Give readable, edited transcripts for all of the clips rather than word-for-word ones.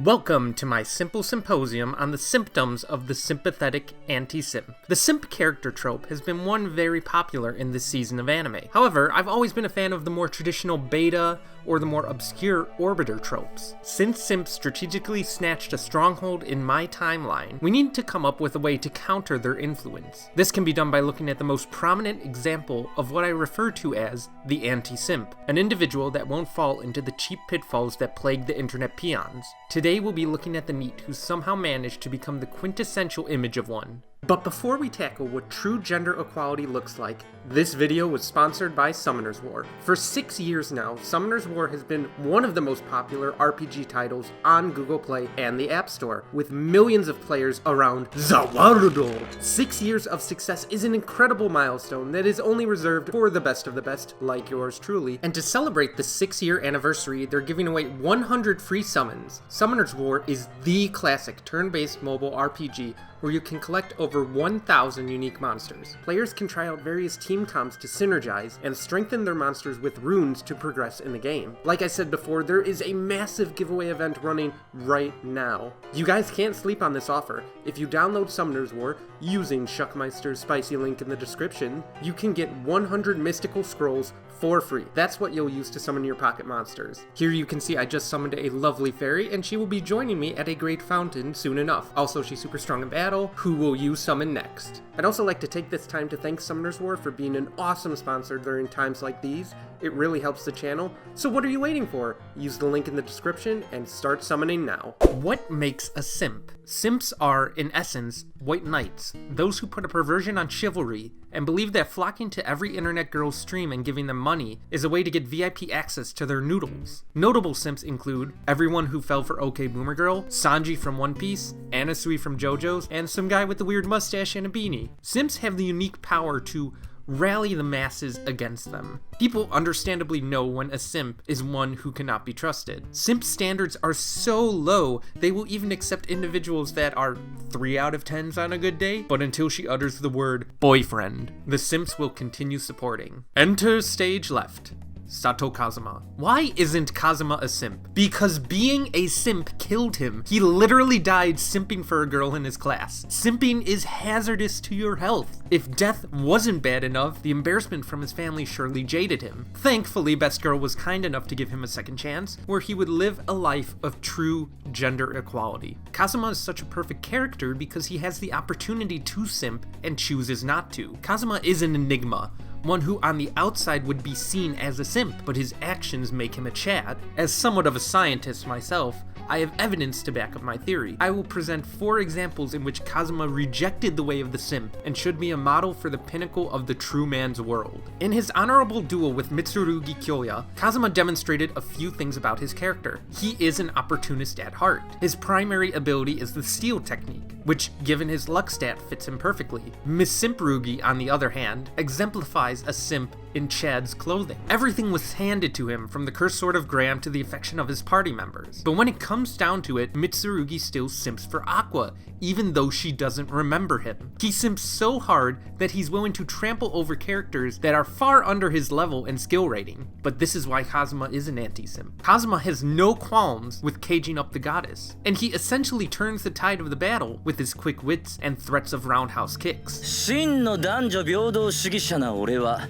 Welcome to my simple symposium on the symptoms of the sympathetic anti-simp. The simp character trope has been one very popular in this season of anime. However, I've always been a fan of the more traditional beta or the more obscure orbiter tropes. Since simps strategically snatched a stronghold in my timeline, we need to come up with a way to counter their influence. This can be done by looking at the most prominent example of what I refer to as the anti-simp, an individual that won't fall into the cheap pitfalls that plague the internet peons. Today we'll be looking at the NEET who somehow managed to become the quintessential image of one. But before we tackle what true gender equality looks like, this video was sponsored by Summoner's War. For 6 years now, Summoner's War has been one of the most popular RPG titles on Google Play and the App Store, with millions of players around the world. 6 years of success is an incredible milestone that is only reserved for the best of the best, like yours truly. And to celebrate the 6-year anniversary, they're giving away 100 free summons. Summoner's War is the classic turn-based mobile RPG where you can collect over 1,000 unique monsters. Players can try out various team comps to synergize and strengthen their monsters with runes to progress in the game. Like I said before, there is a massive giveaway event running right now. You guys can't sleep on this offer. If you download Summoner's War using Shuckmeister's spicy link in the description, you can get 100 mystical scrolls for free. That's what you'll use to summon your pocket monsters. Here you can see I just summoned a lovely fairy, and she will be joining me at a great fountain soon enough. Also, she's super strong in battle. Who will you summon next? I'd also like to take this time to thank Summoner's War for being an awesome sponsor during times like these. It really helps the channel, so what are you waiting for? Use the link in the description and start summoning now. What makes a simp? Simps are, in essence, white knights, those who put a perversion on chivalry and believe that flocking to every internet girl's stream and giving them money is a way to get VIP access to their noodles. Notable simps include everyone who fell for OK Boomer Girl, Sanji from One Piece, Anasui from JoJo's, and some guy with a weird mustache and a beanie. Simps have the unique power to rally the masses against them. People understandably know when a simp is one who cannot be trusted. Simp standards are so low, they will even accept individuals that are 3 out of 10s on a good day, but until she utters the word boyfriend, the simps will continue supporting. Enter stage left. Sato Kazuma. Why isn't Kazuma a simp? Because being a simp killed him. He literally died simping for a girl in his class. Simping is hazardous to your health. If death wasn't bad enough, the embarrassment from his family surely jaded him. Thankfully, Best Girl was kind enough to give him a second chance, where he would live a life of true gender equality. Kazuma is such a perfect character because he has the opportunity to simp and chooses not to. Kazuma is an enigma, one who on the outside would be seen as a simp, but his actions make him a Chad. As somewhat of a scientist myself, I have evidence to back up my theory. I will present 4 examples in which Kazuma rejected the way of the simp and should be a model for the pinnacle of the true man's world. In his honorable duel with Mitsurugi Kyoya, Kazuma demonstrated a few things about his character. He is an opportunist at heart. His primary ability is the steal technique, which, given his luck stat, fits him perfectly. Miss Simprugi, on the other hand, exemplifies a simp in Chad's clothing. Everything was handed to him, from the cursed sword of Graham to the affection of his party members. But when it comes down to it, Mitsurugi still simps for Aqua, even though she doesn't remember him. He simps so hard that he's willing to trample over characters that are far under his level and skill rating. But this is why Kazuma is an anti-simp. Kazuma has no qualms with caging up the goddess, and he essentially turns the tide of the battle with his quick wits and threats of roundhouse kicks. 真の男女平等主義者な俺は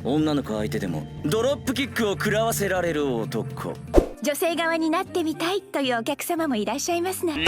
女の子相手でもドロップキックを食らわせられる男。女性側になってみたいというお客様もいらっしゃいますね。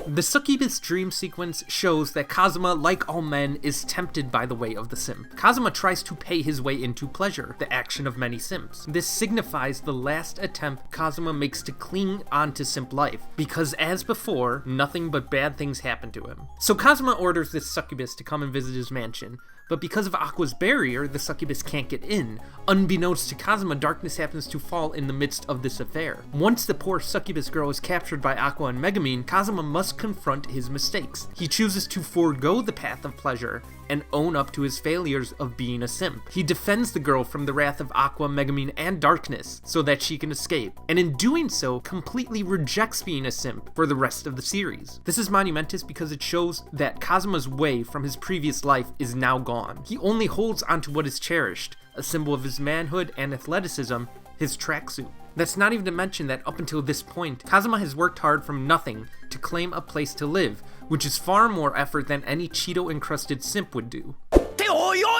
The succubus dream sequence shows that Kazuma, like all men, is tempted by the way of the simp. Kazuma tries to pay his way into pleasure, the action of many simps. This signifies the last attempt Kazuma makes to cling on to simp life, because as before, nothing but bad things happen to him. So Kazuma orders this succubus to come and visit his mansion, but because of Aqua's barrier, the succubus can't get in. Unbeknownst to Kazuma, darkness happens to fall in the midst of this affair. Once the poor succubus girl is captured by Aqua and Megumin, Kazuma must confront his mistakes. He chooses to forego the path of pleasure and own up to his failures of being a simp. He defends the girl from the wrath of Aqua, Megumin, and Darkness so that she can escape, and in doing so, completely rejects being a simp for the rest of the series. This is monumentous because it shows that Kazuma's way from his previous life is now gone. He only holds onto what is cherished, a symbol of his manhood and athleticism, his tracksuit. That's not even to mention that up until this point, Kazuma has worked hard from nothing to claim a place to live, which is far more effort than any Cheeto-encrusted simp would do. っておいおい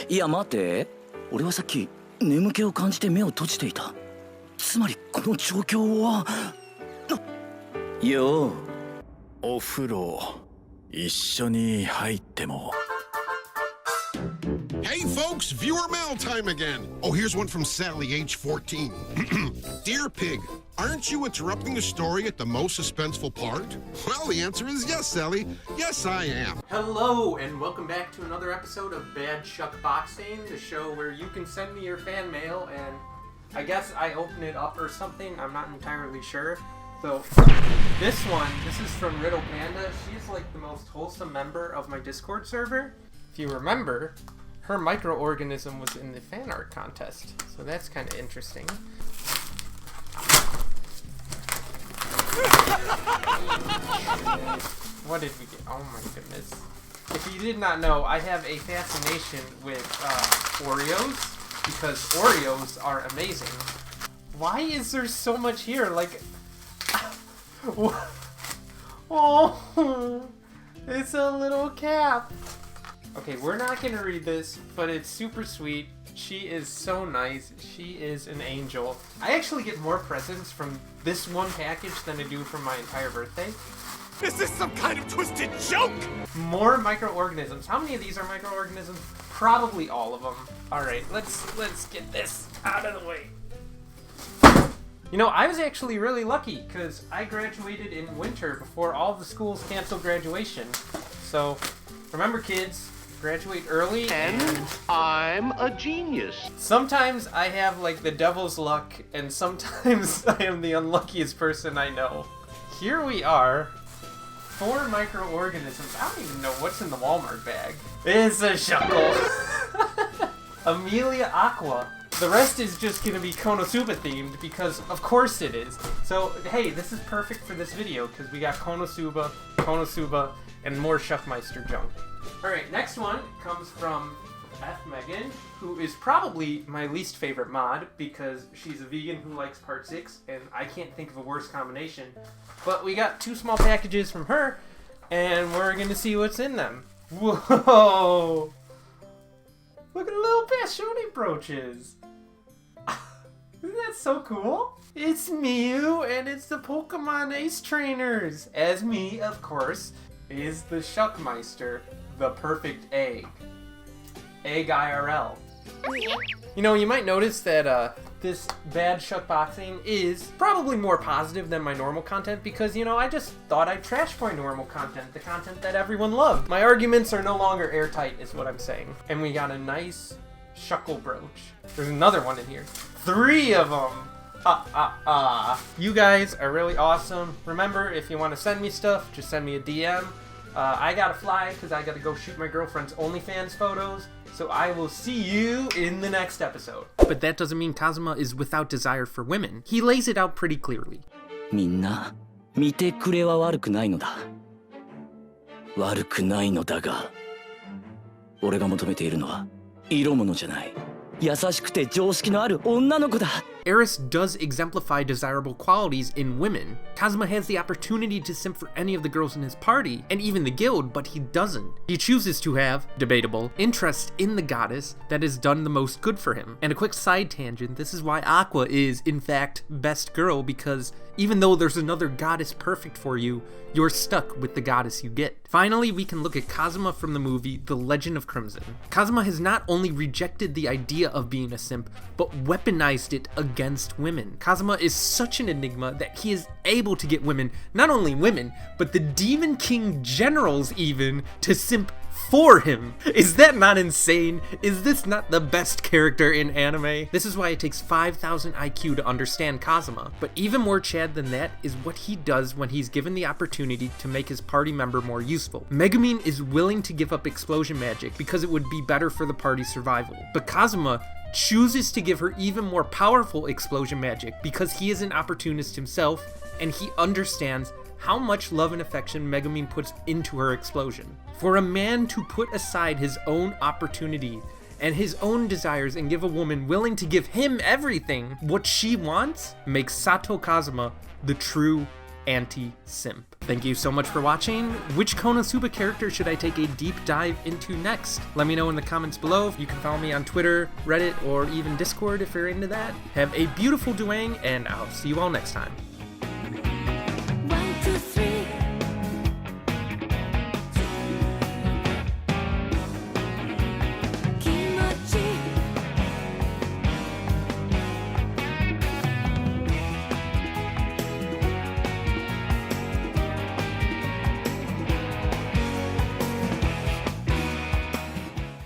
おいいや待って俺はさっき眠気を感じて目を閉じていたつまりこの状況はようお風呂一緒に入っても Hey folks, viewer mail time again. Oh, here's one from Sally, age 14. Dear Pig, aren't you interrupting the story at the most suspenseful part? Well, the answer is yes, Sally. Yes, I am. Hello, and welcome back to another episode of Bad Shuck-Boxing, the show where you can send me your fan mail, and I guess I open it up or something. I'm not entirely sure. So, this is from Riddle Panda. She's like the most wholesome member of my Discord server. If you remember, her microorganism was in the fan art contest, so that's kind of interesting. What did we get? Oh my goodness. If you did not know, I have a fascination with Oreos, because Oreos are amazing. Why is there so much here? Like, oh, it's a little cap. Okay, we're not gonna read this, but it's super sweet. She is so nice. She is an angel. I actually get more presents from this one package than I do from my entire birthday. Is this some kind of twisted joke? More microorganisms. How many of these are microorganisms? Probably all of them. All right, let's get this out of the way. You know, I was actually really lucky because I graduated in winter before all the schools canceled graduation. So, remember kids, graduate early. And I'm a genius. Sometimes I have like the devil's luck, and sometimes I am the unluckiest person I know. Here we are. 4 microorganisms. I don't even know what's in the Walmart bag. It's a Shuckle. Amelia Aqua. The rest is just gonna be Konosuba themed because of course it is. So hey, this is perfect for this video because we got Konosuba, and more Shuckmeister junk. Alright, next one comes from F. Megan, who is probably my least favorite mod because she's a vegan who likes part 6, and I can't think of a worse combination. But we got 2 small packages from her, and we're gonna see what's in them. Whoa! Look at the little Passione brooches! Isn't that so cool? It's Mew, and it's the Pokemon Ace Trainers! As me, of course, is the Shuckmeister, the perfect egg. Egg IRL. You know, you might notice that this Bad Shuck-Boxing is probably more positive than my normal content because, you know, I just thought I'd trash my normal content, the content that everyone loved. My arguments are no longer airtight is what I'm saying. And we got a nice Shuckle brooch. There's another one in here. 3 of them! You guys are really awesome. Remember, if you want to send me stuff, just send me a DM. I gotta fly because I gotta go shoot my girlfriend's OnlyFans photos. So I will see you in the next episode. But that doesn't mean Kazuma is without desire for women. He lays it out pretty clearly. みんな見てくれは悪くないのだ悪くないのだが俺が求めているのは色物じゃない優しくて常識のある女の子だ Eris does exemplify desirable qualities in women. Kazuma has the opportunity to simp for any of the girls in his party, and even the guild, but he doesn't. He chooses to have, debatable, interest in the goddess that has done the most good for him. And a quick side tangent, this is why Aqua is, in fact, best girl, because even though there's another goddess perfect for you, you're stuck with the goddess you get. Finally, we can look at Kazuma from the movie The Legend of Crimson. Kazuma has not only rejected the idea of being a simp, but weaponized it against women. Kazuma is such an enigma that he is able to get women, not only women, but the Demon King generals even, to simp for him. Is that not insane? Is this not the best character in anime? This is why it takes 5,000 IQ to understand Kazuma. But even more Chad than that is what he does when he's given the opportunity to make his party member more useful. Megumin is willing to give up explosion magic because it would be better for the party's survival. But Kazuma chooses to give her even more powerful explosion magic because he is an opportunist himself and he understands how much love and affection Megumin puts into her explosion. For a man to put aside his own opportunity and his own desires and give a woman willing to give him everything, what she wants, makes Sato Kazuma the true anti-simp. Thank you so much for watching. Which Konosuba character should I take a deep dive into next? Let me know in the comments below. You can follow me on Twitter, Reddit, or even Discord if you're into that. Have a beautiful Duang, and I'll see you all next time.